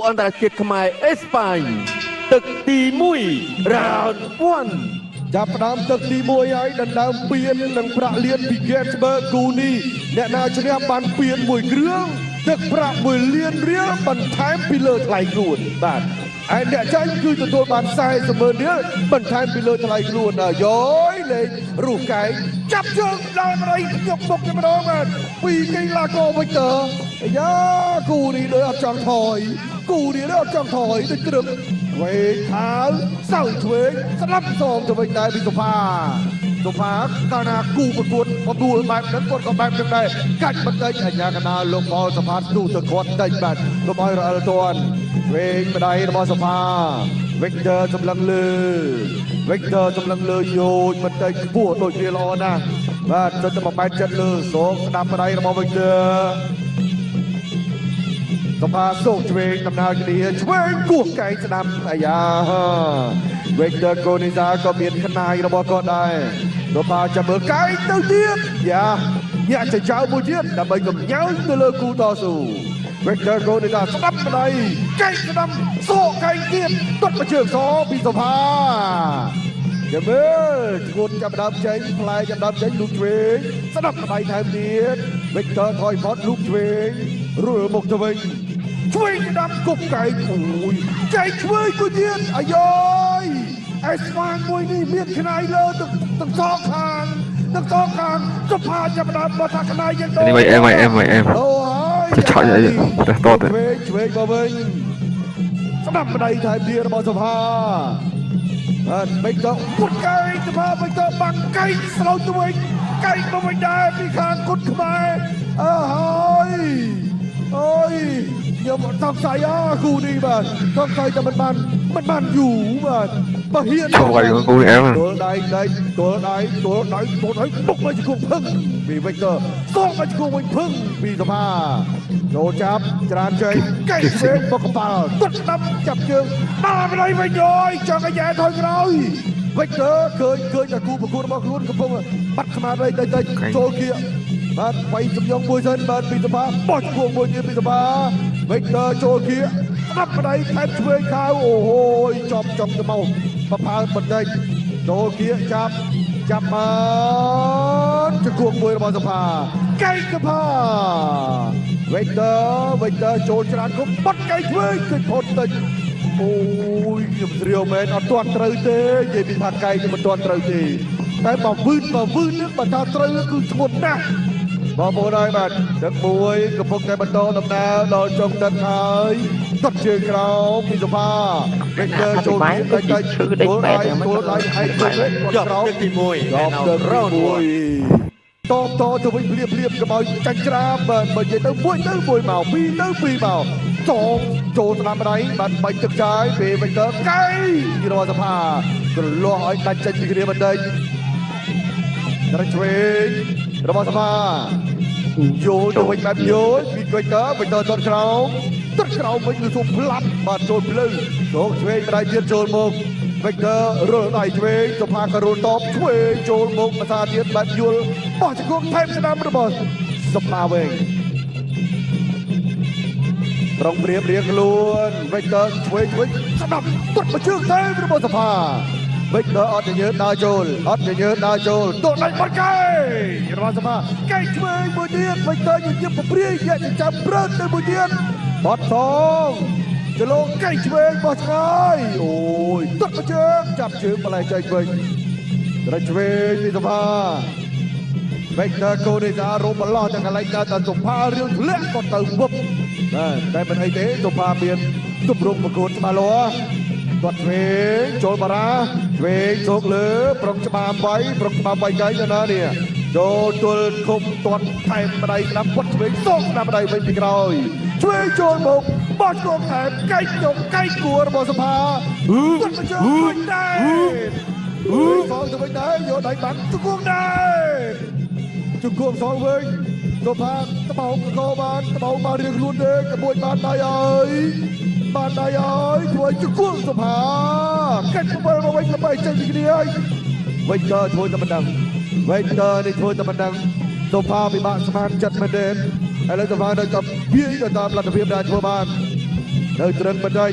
អន្តរជាតិខ្មែរអេស្ប៉ាញទឹកទី1 Round 1ចាប់ផ្ដើមទឹកទី1ហើយដណ្ដើមពាននិងប្រាក់លានពី Gettysburg គូនេះអ្នកណាឈ្នះបានពានមួយគ្រឿងទឹកប្រាក់1 លានរៀលបន្ថែមពីលើថ្លៃខ្លួនបាទហើយអ្នកចាញ់គឺទទួលបាន40,000រៀលបន្ថែមពីលើថ្លៃខ្លួនយោយលេងរូបកែងចាប់ជើងដល់រៃយកមុខទៅម្ដងបាទពីកីឡាករវិចទ័រយ៉ាគូនេះដូចអត់ចង់ថយគូនេះដូចអត់ចង់ថយដូចត្រឹមវេខោសៅឆ្វេងស្ដាប់សងទៅវិញដែរពីសុផាកាលណាគូប្រកួតបបួលបែបហ្នឹងគាត់ក៏បែបហ្នឹងដែរកាច់បន្តិចអញ្ញាកណាលោកបលសុផាទូទៅគាត់តិចបាទកុំឲ្យរអិលទាន់វេងម្ដាយរបស់សុផា Victor សម្លឹងលើយោជបន្តិចខ្ពស់ដូចគ្នាល្អណាស់បាទទៅបំបែកចិត្តលើសងស្ដាប់ម្ដាយរបស់ Victor សុផាសូកឆ្វេងដំណើរគ្នាឆ្វេងគោះកែងស្ដាប់អាយ៉ា Victor កូនីសាក៏មានខ្នាយរបស់គាត់ដែរសុផាចាំមើលកែងទៅទៀតយ៉ាញាក់ចចៅមួយទៀតដើម្បីកំញើទៅលើគូតស៊ូ Victor កូនីសាស្ដាប់ម្ដាយកែងស្ដាប់សូកកែងទៀតទាត់មកជើងសពីសុផាចាំមើលឈួនចាប់ដើមចេញផ្លែចាប់ដើមចេញលូកឆ្វេងស្ដាប់ម្ដាយថែមទៀត Victor ថយផុតលូកឆ្វេងរួលមកទៅវិញឆ្វេងស្ដាប់គប់កែងអូយកែងឆ្វេងមួយទៀតអាយ៉យអេស្ប៉ាញមួយនេះមានខ្នាយលើទាំងសងខាងសុផាចាប់ដើមបោះថាខ្នាយយ៉ាងដូនេះអេមអូហើយទៅឆក់អីទៅតទៅឆ្វេងមកវិញស្ដាប់ម្ដាយថែមទៀតរបស់សុផាបាទបេកទៅពុតកែងសុផាបេកទៅបាំងកែងស្រូវទៅវិញកែងមកវិញដែរពីខាងគុតខ្មែរហើយអូយខ្ញុំសង្ស័យគូនេះបាទសង្ស័យតែមិនបានយូរបាទបើហ៊ានចូលឲ្យគូនេះអេមទល់ដៃបុកមកជង្គង់ភឹងពី Victor សងមកជង្គង់វិញភឹងពីសុផាចូលចាប់ច្រានជ័យកែងផ្សេងមកកប៉ាល់ទត់ស្ដាប់ចាប់ជើងដល់ម្ដាយវិញយយចង់ឲ្យយ៉ែថយក្រោយ Victor ឃើញតែគូប្រកួតរបស់ខ្លួនកំពុងបាត់ស្មារតីតិចចូលគៀកបាទវាយចំយងមួយសិនបាទពីសុផាបោះជង្គង់មួយទៀតពីសុផា Victor ចូលគៀកស្ដាប់ម្ដាយថែមឆ្វេងខៅអូហូយចំទៅមកបផើបន្តិចចូលគៀកចាប់បានជង្គង់មួយរបស់សុផាកែងសុផា Victor ចូលច្រានគុំបាត់កែងឆ្វេងគឺផុតតិចអូយខ្ញុំស្រាវមែនអត់ទាន់ត្រូវទេនិយាយពីថាកែងមិនទាន់ត្រូវទេតែបើវឺននឹងបើថាត្រូវគឺធ្ងន់ណាស់បងប្អូនហើយបាទទឹកមួយកំពុងតែបន្តដំណើរដល់ចុងទឹកហើយទាត់ជើងក្រោមពីសុផា Victor ចូលមានតិចចូលដៃឲ្យគាត់ក្រោមទឹកទី1 ដល់ទឹក Round 1តទៅវិញភ្លាមកុំឲ្យចាញ់ច្រាបបាទបើនិយាយទៅមួយមកពីរទៅពីរមកចងចូលស្ដាប់ម្ដាយបាទបាញ់ទឹកចាយពេល Victor កែងរបស់សុផាគ្រលោះឲ្យដាច់ចេញពីគ្រាបន្តិចត្រឆ្វេងរបស់សុផាយល់ទៅវិញបែបយល់ពី Victor ទាត់ក្រោមវិញគឺសុំផ្លាប់បាទចូលភ្លឺចូលឆ្វេងម្ដាយទៀតចូលមក Victor រើសដៃឆ្វេងសុផាក៏រួលតបឆ្វេងចូលមកភាសាទៀតបែបយល់បោះជង្គង់ថែមស្ដាំរបស់សុផាវិញប្រងព្រៀបរៀងខ្លួន Victor ឆ្វេងស្ដាប់ទាត់មកជើងថែមរបស់សុផា Victor អត់ញញើដើរចូលទល់ដៃបាត់កែងរបស់សុផាកែងឆ្វេងមួយទៀត Victor ញញឹមប្រព្រាយយកចាំព្រើតទៅមួយទៀតបាត់សងចលោកែងឆ្វេងបោះឆ្ងាយអូយទាត់មកជើងចាប់ជើងបលែងចេញវិញត្រឆ្វេងពីសុផា Victor កូនីសារមឡោះទាំងកន្លែងដើរតែសុផារឿងធ្លាក់ក៏ទៅវឹបតែមិនអីទេសុផាមានទម្រង់ប្រកួតច្បាស់លាស់ទាត់ឆ្វេងចូលបារាឆ្វេងសូកលើប្រុងច្បាមវាយកែងទៅណានេះចូលទល់គុំទាត់ថែមម្ដាយស្ដាប់គាត់ឆ្វេងសូកស្ដាប់ម្ដាយវិញពីក្រោយឆ្វេងចូលមកបោះឆ្កងថែមកែងចុកកែងគួររបស់សុផាគាត់មកជួយដែរសងទៅវិញដែរយកដៃបាត់ជង្គង់ដែរជង្គង់សងវិញសុផាត្បោកកោបានត្បោកបានរៀងខ្លួនទេក្មួយបានដៃហើយធ្វើជង្គង់សុផាកាច់ក្បាលមកវិញទៅចេញពីគ្នាហើយ Victor ធ្វើតែប៉ុណ្ណឹង Victor នេះធ្វើតែប៉ុណ្ណឹងសុផាពិបាកស្មានចិត្តមែនទេឥឡូវសុផានៅតែវាយទៅតាមលទ្ធភាពដែលធ្វើបាន នៅត្រឹងបណ្ដៃ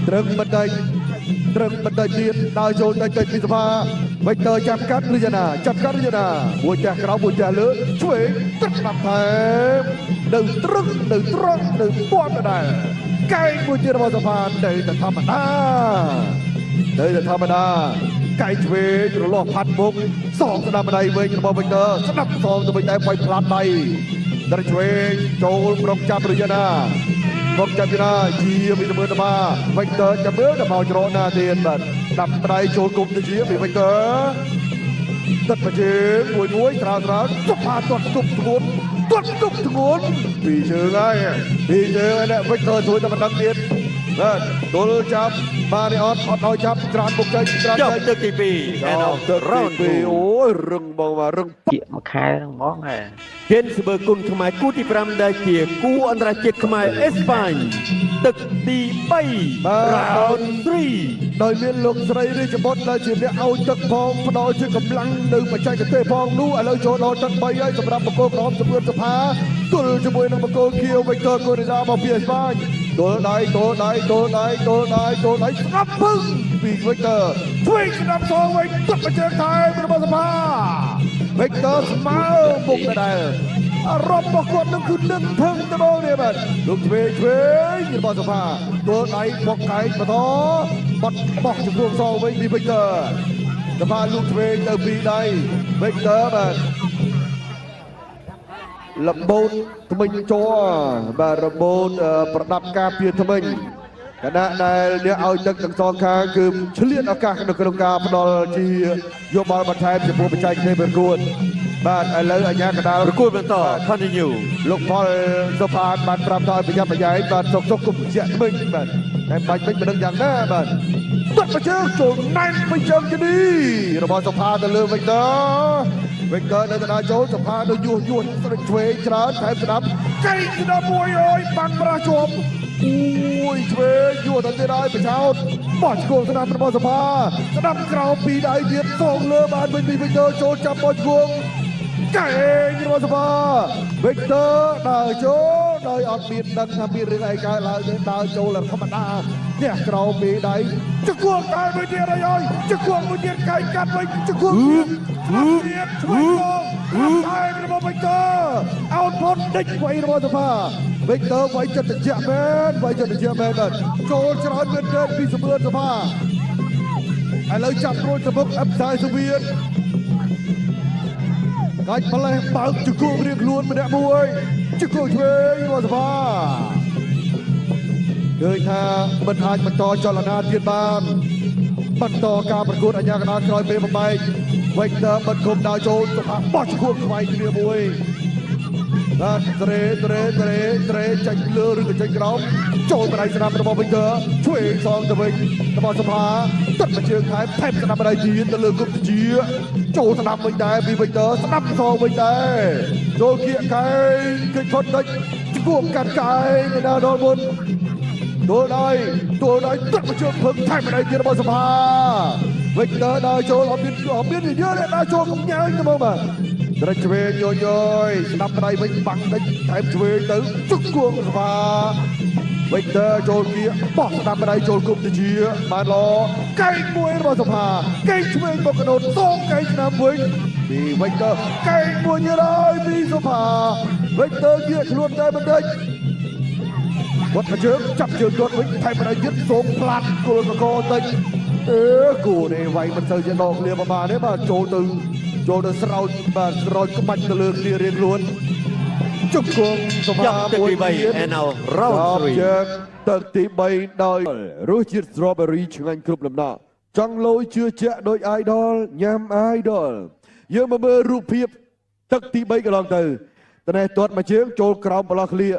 ត្រឹងបណ្ដៃត្រឹងបណ្ដៃទៀតដើរចូលទៅពីសភាវិចទ័រចាប់កាត់ឬយ៉ាងណាចាប់កាត់ឬយ៉ាងណាមួយចាស់ក្រោមមួយចាស់លើឆ្វេងទឹកស្ដាប់ថែមនៅត្រឹងនៅត្រង់នៅពាន់ដែរកែងមួយទៀតរបស់សភានៅតែធម្មតានៅតែធម្មតាកែងឆ្វេងរលាស់ផាត់មុខសងស្ដាប់បណ្ដៃវិញរបស់វិចទ័រស្ដាប់សងទៅវិញតែបៃផ្លាត់ដៃដល់ឆ្វេងចូលក្រុមចាប់ឬយ៉ាងណាមកចាប់ពីណាជាវិទមើលទៅមកវិចទ័រចាំមើលដល់មកច្រកណាទៀតបាទដាក់ដៃចូលគុំទៅជាពីវិចទ័រទឹកមកជើងមួយត្រាវចុះផាទាត់ទប់ធ្ងន់ពីជើងហើយពីជើងនេះវិចទ័រជួយតែមិនដឹងទៀតបាទទល់ចាប់បានអត់ឲ្យចាប់ច្រានបុកចៃច្រាន ចប់ទឹកទី2 and of ទឹក round ទី 2 អូយរឹងបងមករឹង ជាមួយខែហ្នឹងហ្មងហ៎ ហេនស្បឺគុណខ្មែរគូទី5ដែលជាគូអន្តរជាតិខ្មែរអេស្ប៉ាញទឹកទី3 round 3 ដោយមានលោកស្រីរាជបុត្រដែលជាអ្នកឲ្យទឹកផងផ្ដល់ជាកម្លាំងនៅបច្ចេកទេសផងនោះឥឡូវចូលដល់ទឹក3ហើយសម្រាប់បង្គោលក្រហមជំរឿនសភាទល់ជាមួយនឹងបង្គោលខៀវវិចទ័រកូរ៉េសាមកពីអេស្ប៉ាញទល់ដៃស្ដាប់ពឹងពីវិចទ័រជួយស្ដាប់សងវិញទឹកបច្ចេកថែមរបស់សភាវិចទ័រស្មើមុខដែរអារម្មណ៍របស់គាត់នឹងគឺនឹងភឹងទៅបងនេះបាទលោកឆ្វេងរបស់សភាទល់ដៃមកកែងបន្តបាត់បោះចំពោះសងវិញពីវិចទ័រសភាលោកឆ្វេងទៅពីដៃវិចទ័របាទលំបូតថ្មិញជ័របាទរបូតប្រដាប់ការពារថ្មិញគណៈដែលអ្នកឲ្យទឹកទាំងសងខាងគឺឆ្លៀតឱកាសនៅក្នុងការផ្ដល់ជាយោបល់បន្ថែមចំពោះបច្ចេកទេសប្រកួតបាទឥឡូវអាជ្ញាកណ្ដាល ប្រកួតបន្ត continue លោកផលសុផាតបានប្រាប់ថាប្រយ័ត្នប្រយែងបាទសុកគុំជាក់មិញបាទតែបាច់មិញមិនដឹងយ៉ាងណាបាទទឹកប្រជើងចូលណែនពេញជើងជនីរបស់សុផាតទៅលើវិចទ័រនៅកណ្ដាលចូលសុផាតនៅយុះស្រិចឆ្វេងច្រើនថែមស្ដាប់កៃស្ដាប់មួយអើយបាំងប្រាស់ជាប់អូយឆ្វេងយុះទៅទៀតហើយប្រចោតបោះឆ្កួងស្ដាប់របស់សុផាស្ដាប់ក្រោមពីដៃទៀតសងលើបានវិញពីវិចទ័រចូលចាប់បោះឆ្កួងកែងរបស់សភាវិចទ័រដើរចូលដោយអត់មានដឹងថាមានរឿងអីកើតឡើងទេដើរចូលធម្មតានេះក្រោមពីដៃជង្គង់កាយមួយទៀតហើយជង្គង់មួយទៀតកាយកាត់វិញជង្គង់ទៀតជួយមកកាយរបស់វិចទ័រអោតផុតដេញໄວរបស់សភាវិចទ័រໄວចិត្តត្រជាក់មែនបាទចូលច្រើនមែនទេពីសម្បឿនសភាឥឡូវចាប់រួចសមុខអឹបសាយសូវៀតកាច់ផ្លេះបើកជង្គង់រៀងខ្លួនម្នាក់មួយជង្គង់ឆ្វេងរបស់សភាឃើញថាមិនអាចបន្តចលនាទៀតបានបន្តការប្រកួតអាជ្ញាកណ្ដាលក្រោយពេលបំបែកវិចទ័រមិនគុំដើរចូលសភាបោះជង្គង់ខ្វាយគ្នាមួយបាទត្រេចាញ់លើឬក៏ចាញ់ក្រោមចូលបដៃស្នាមរបស់វិចទ័រឆ្វេងសងទៅវិញរបស់សភាទឹកមកជើងថែមស្នាមបដៃជាទៅលើគុំជាចូលស្ដាប់វិញដែរពីវិចទ័រស្ដាប់សងវិញដែរចូលគៀកកែងគិតផុតតិចគួងកាត់កែងនៅដល់មុនទូលដៃទឹកមកជើងភឹងថែមបដៃទៀតរបស់សភាវិចទ័រដើរចូលអត់មានយឺតដើរចូលកុំញ៉ាំទៅមកបាទត្រេចឆ្វេងយយស្ដាប់ដៃវិញបាំងតិចថែមឆ្វេងទៅជង្គង់សភាវិចទ័រចូលគៀកបោះស្ដាប់ដៃចូលគុំទៅជាបានល្អកែងមួយរបស់សភាកែងឆ្វេងមកកណូតសងកែងឆ្នាំវិញពីវិចទ័រកែងមួយទៀតហើយពីសភាវិចទ័រគៀកខ្លួនតែបន្តិចវត្តជើងចាប់ជើងគាត់វិញថែមបដៃទៀតសូមផ្លាត់គល់កកតិចគូនេះវាយមិនទៅជាដកគ្នាប្រហែលទេបាទចូលទៅស្រោចក្បាច់ទៅលើគ្នារៀងខ្លួនជង្គង់សភាមួយទៀត and now round 3 យកទឹកទី3ដោយរសជាតិ strawberry ឆ្ងាញ់គ្រប់លំដាប់ចង់លោយជឿជាក់ដោយ idol ញ៉ាំ idol យើងមកមើលរូបភាពទឹកទី3កន្លងទៅតនេះទាត់មួយជើងចូលក្រោមបន្លោះឃ្លៀ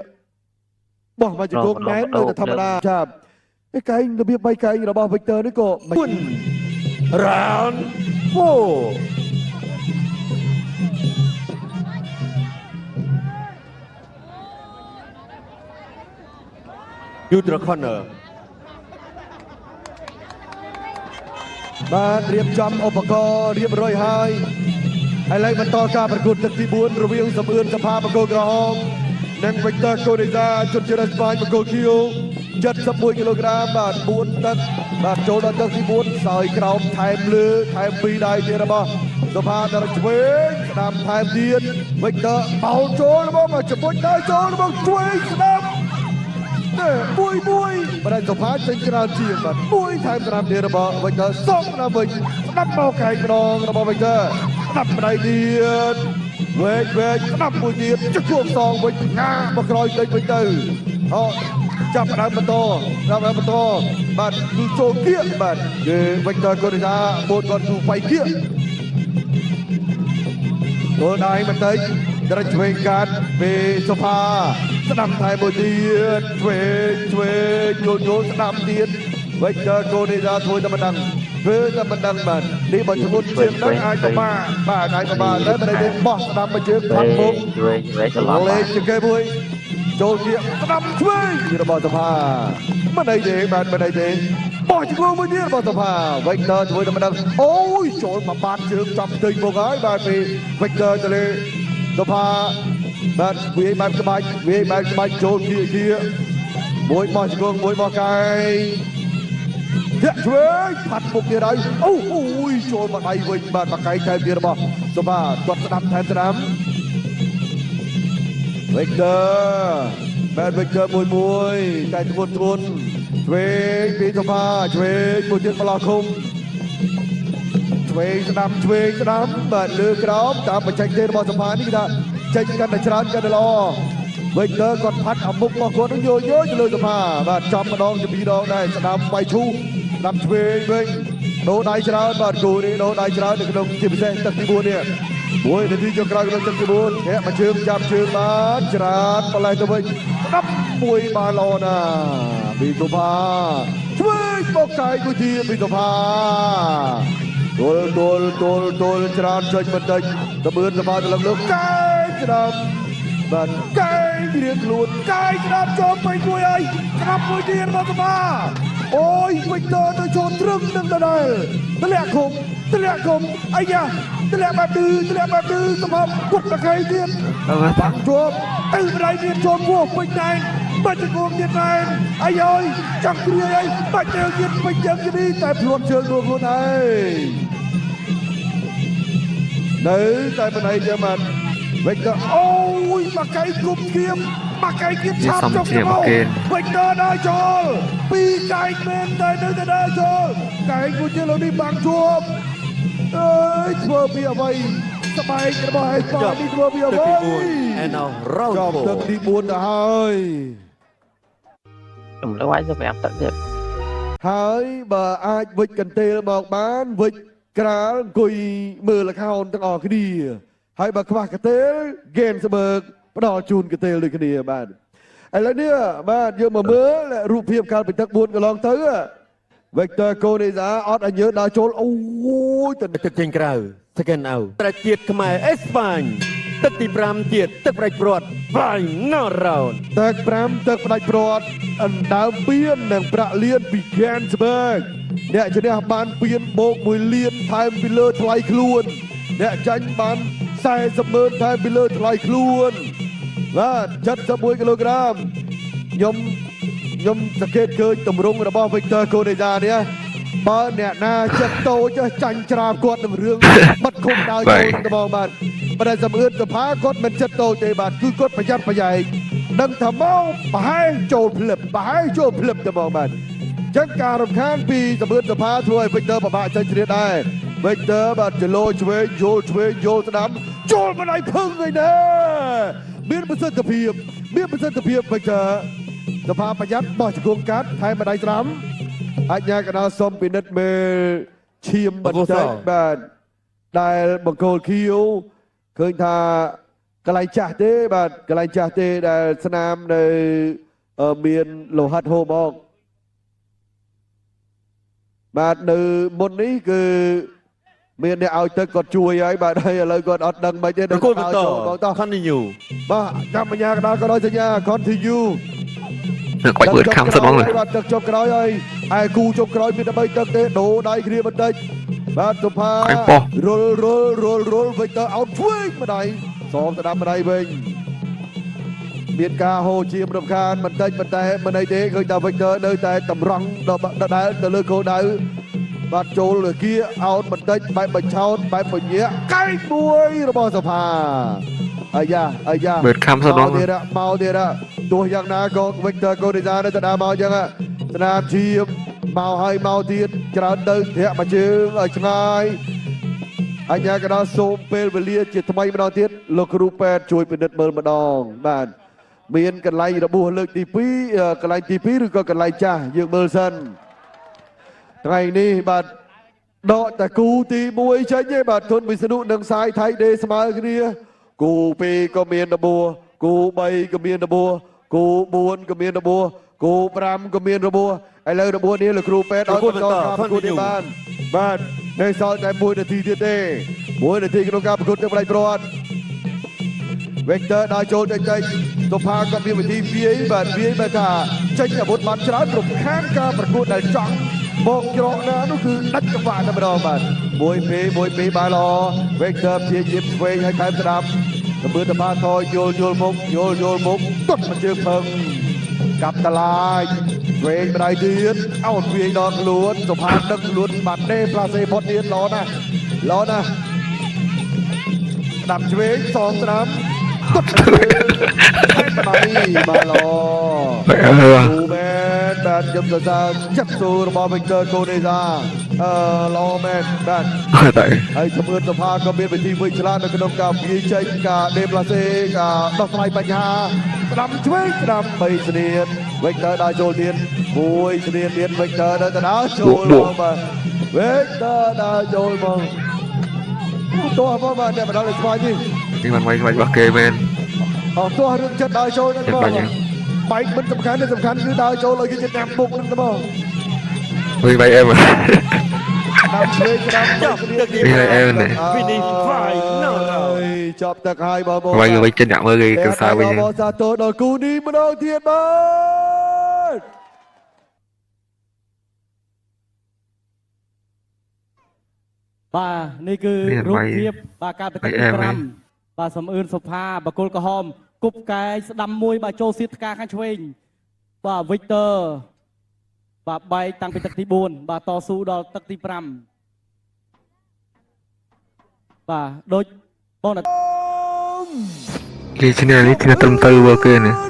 បោះមកជង្គង់ណែននៅតែធម្មតាចាប់ឯកែងរបៀបបៃកែងរបស់វិចទ័រនេះក៏មិន round 4 Neutral corner បានរៀបចំឧបករណ៍រៀបរយហើយឥឡូវបន្តការប្រកួតទឹកទី4រវាងសំអឿនសភាបង្គោលក្រហមនិងវិចទ័រកូរ៉េសាជនជាតិអេស្ប៉ាញបង្គោលខៀវ 71 គីឡូក្រាមបាទ4ទឹកបាទចូលដល់ទឹកទី4សោយក្រោមថែមលើថែម2ដៃទៀតរបស់សុផាដល់ឆ្វេងស្ដាំថែមទៀតវិកទ័របោលចូលរបស់មកជាមួយដៃចូលរបស់ឆ្វេងស្ដាំមួយបាទសុផាចេញច្រើនជាងបាទមួយថែមស្ដាំទៀតរបស់វិកទ័រសុំដល់វិញស្ដាំមកកែម្ដងរបស់វិកទ័រស្ដាំដៃទៀតវែកស្ដាំមួយទៀតជួបសងវិញងាមកក្រោយតិចវិញទៅអូចាប់ដើមបន្តបាទគឺចូលគៀកបាទគឺវិកទ័រកូនីសាបូនគាត់គឺវាយគៀកចូលដៃបន្តិចត្រឹកឆ្វេងកាត់ពេលសុផាស្ដាំថែមួយទៀតឆ្វេងយល់ស្ដាំទៀតវិកទ័រកូនីសាធ្វើតែមិនដឹងបាទនេះបើជំនុនជើងហ្នឹងអាចប្រមាបាទអាចប្រមាតែមិនได้បោះស្ដាំមកជើងផាត់មុខ ជួយច្រឡំ លេងជាគេមួយចូលជាស្ដាំឆ្វេងរបស់សុផាមិនអីទេបាទមិនអីទេបោះឆ្លងមួយទៀតរបស់សុផាវិកទ័រធ្វើតែមិនដឹងអូយចូលមកបាត់ជើងចាប់ផ្ទៃមកហើយបាទពេលវិកទ័រទៅលើសុផាបាទវាបែបក្បាច់ចូលជាមួយបោះឆ្លងមួយបោះកាយធាក់ឆ្វេងផាត់មុខទៀតហើយអូយចូលមកដៃវិញបាទមកកាយថែមទៀតរបស់សុផាគាត់ស្ដាំថែមស្ដាំវិកទ័របាទវិកទ័រមួយតែធ្ងន់ឆ្វេងពីសុផាឆ្វេងមួយទៀតម្លោះឃុំឆ្វេងស្ដាំបាទលើក្រោមតាមបច្ចេកទេសរបស់សុផានេះគេថាចេញកាន់តែច្រើនកាន់តែល្អវិកទ័រគាត់ផាត់អាមុខរបស់គាត់នឹងយោទៅលើសុផាបាទចំម្ដងជាពីរដងដែរស្ដាំបៃឈូស្ដាំឆ្វេងវិញដូរដៃច្រើនបាទគូនេះដូរដៃច្រើននៅក្នុងជាពិសេសទឹកទី4នេះ1នាទីចុងក្រោយក្នុងទឹកទី4ធាក់មកជើងចាប់ជើងបាទច្រើនបលេះទៅវិញស្ដាប់មួយបានល្អណាពីសុផាឆ្វេងបោកកាយមួយទៀតពីសុផាទល់ច្រើនចេញបន្តិចតបឿនសុផាទៅលើកាយស្ដាប់បាទកាយរៀងខ្លួនកាយស្ដាប់ចូលពេញមួយហើយស្ដាប់មួយទៀតរបស់សុផាអូយវិកទ័រទៅចូលត្រឹមនឹងដែរទម្លាក់គុំអាយ៉ាទម្លាក់បាត់ឌឺសុផាពុតតកៃទៀតបាក់ជាប់ទៅម្ដាយទៀតចូលពោះពេញដែរបាច់ជង្គង់ទៀតដែរអាយយចាំគ្រាយបាច់ជើងទៀតពេញជើងនេះតែភ្លួនជើងខ្លួនហើយនៅតែមិនអីទេបាទវិកទ័រអូយមកកៃគុំគៀមមកកៃគៀមឆាប់ចុកទៅវិកទ័រដល់ចូលពីកៃមែនតែនៅតែដល់ចូលកៃគូជាលោកនេះបាំងជួបអើយធ្វើពីអ្វីស្បែករបស់ឯងនេះធ្វើពីអ្វី and now round ចប់ទឹកទី4ទៅហើយ ខ្ញុំលើឲ្យទៅ5ទឹកទៀត ហើយបើអាចវិចកន្ទេលមកបានវិចក្រាលអង្គុយមើលល្ខោនទាំងអស់គ្នាហើយបើខ្វះកន្ទេលហ្គេនស្បើកផ្ដល់ជូនកន្ទេលដូចគ្នាបាទឥឡូវនេះបាទយើងមកមើលរូបភាពកាលពីទឹក4កន្លងទៅវិកទ័រកូនីសាអត់ឲ្យយើងដល់ចូលអូយទៅទឹកចេញក្រៅ second out ត្រជាតិខ្មែរអេស្ប៉ាញទឹកទី5ទៀតទឹកផ្ដាច់ព្រាត់ final round ទឹក5ទឹកផ្ដាច់ព្រាត់អណ្ដើមពៀននិងប្រាក់លៀនពីហ្គេនស្បើកអ្នកជំនះបានពៀនបូក1លានថែមពីលើថ្លៃខ្លួនអ្នកចាញ់បាន40,000ថែមពីលើថ្លៃខ្លួនបាទ71គីឡូក្រាមខ្ញុំសង្កេតឃើញទម្រង់របស់វិកទ័រកូនីសានេះបើអ្នកណាចិត្តតូចចាញ់ច្រាបគាត់នឹងរឿងបាត់ឃុំដើរចូលត្បូងបាទបើតែសំអឿនសុផាគាត់មិនចិត្តតូចទេបាទគឺគាត់ប្រយ័ត្នប្រយែងដឹងថាមកប្រហែលចូលភ្លឹបត្បូងបាទចឹងការរំខានពីសំអឿនសុផាធ្វើឲ្យវិកទ័រពិបាកចាញ់ជ្រៀតដែរវិកទ័របាទចលោឆ្វេងយល់ស្ដាំចូលមិនឲ្យភឹងឯណាមានប្រសិទ្ធភាពវិកទ័រសុផាប្រយ័ត្នបោះជង្គង់កាត់ថែមម្ដាយស្ដាំអញ្ញាកណ្ដាលសុំពិនិត្យមើលឈាមបន្តិចបាទដែលបង្គោលខៀវឃើញថាកន្លែងចាស់ទេបាទកន្លែងចាស់ទេដែលស្នាមនៅមានលោហិតហូរមកបាទនៅមុននេះគឺមានអ្នកឲ្យទឹកគាត់ជួយហើយបាទហើយឥឡូវគាត់អត់ដឹងមិនទេប្រកួតបន្ត continue បាទកម្មបញ្ញាកណ្ដាលក៏ដោយសញ្ញា continue គាត់មើលខំស្បងបាទទឹកចុងក្រោយហើយឯគូចុងក្រោយមានតែ3ទឹកទេដូរដៃគ្នាបន្តិចបាទសុផារុលវិកទ័រអោតឆ្វេងម្ដាយសងស្ដាប់ម្ដាយវិញ មានការហូរជាមរំខានបន្តិចប៉ុន្តែមិនអីទេឃើញថា Victor នៅតែតម្រង់ដល់ទៅលើគោលដៅបាទចូលលើគៀអោតបន្តិចបែបបញ្ឆោតបែបពញាក់កែកមួយរបស់សុផាអាយ៉ា បើខំសដង មកទៀតទោះយ៉ាងណាក៏ Victor កូរីសានៅតែដើរមកអញ្ចឹងស្នាមឈាមមកហើយមកទៀតច្រើនទៅធាក់មួយជើងឲ្យឆ្ងាយអញ្ញាកដល់សូមពេលវេលាជាថ្មីម្ដងទៀតលោកគ្រូពេទ្យជួយពិនិត្យមើលម្ដងបាទមានកន្លែងរបួសលើកទី2កន្លែងទី2ឬក៏កន្លែងចាស់យើងមើលសិនថ្ងៃនេះបាទដកតាគូទី1ចេញទេបាទធនវិស្ណុនិងសាយថៃដេស្មើគ្នាគូ2ក៏មានរបួសគូ3ក៏មានរបួសគូ4ក៏មានរបួសគូ5ក៏មានរបួសឥឡូវរបួសនេះលោកគ្រូពេទ្យឲ្យបន្តការប្រកួតនេះបានបាទនៅសល់តែ1នាទីទៀតទេ1នាទីក្នុងការប្រកួតទឹកប្រៃព្រាត់ Victor ដល់ចូលតិចសុផាក៏មានវិធីវាយបាទថាចេញអាវុធបានច្រើនរំខានការប្រកួតដែលចង់មកច្រកណានោះគឺដាច់ចង្វាក់តែម្ដងបាទមួយពីបានល្អ Victor ព្យាយាមឆ្វេងឲ្យខែមស្ដាប់ល្បឿនតបាថយយល់មុខទុតមកជើងផឹងកាប់តឡាយឆ្វេងម្ដាយទៀតអោតវាយដល់ខ្លួនសុផាដឹកខ្លួនបាត់ទេផ្លាសេផុតទៀតល្អណាស់ស្ដាប់ឆ្វេងសងស្ដាប់ទុតមកជើងបាទល្អគូមែនបាទខ្ញុំសរសើរចិត្តស៊ូរបស់ Victor កូនេសាល្អមែនបាទតែហើយជំរឿនសុផាក៏មានវិធីមួយឆ្លាតនៅក្នុងការវាយចេញការដេប្លាសេការដោះស្រាយបញ្ហាស្ដាំឆ្វេងស្ដាំ3ស្នៀត Victor ដល់ចូលទៀតមួយស្នៀតទៀត Victor ដល់ទៅដល់ចូលមកបាទ Victor ដល់ចូលមកទោះមកបាទអ្នកបដលស្វាយនេះមិនមិនរបស់គេមែន អត់ទោះរឿងចិត្តដល់ចូលនឹងមកបែកមិនសំខាន់គឺដល់ចូលឲ្យយើងតាមពុកនឹងទៅមកវិញបាយអែមតាមឆ្វេងតាមចាប់ទឹកទី វិញបាយអែមនេះ Finish final ចាប់ទឹកហើយបងវិញចិត្តអ្នកមើលគេកសាវិញបងសាទរដល់គូនេះម្ដងទៀតបាទបាទនេះគឺរូបភាពបាទការប្រតិកម្មបាទសំអឿនសុផាបកុលក្រហមគប់កែស្ដាំមួយបាទចូលសៀតថ្កាខាងឆ្វេងបាទ Victor បាទបែកតាំងពីទឹកទី4បាទតស៊ូដល់ទឹកទី5បាទដូចបងគេឈ្នះនេះឈ្នះត្រឹមត្រូវមកគេណា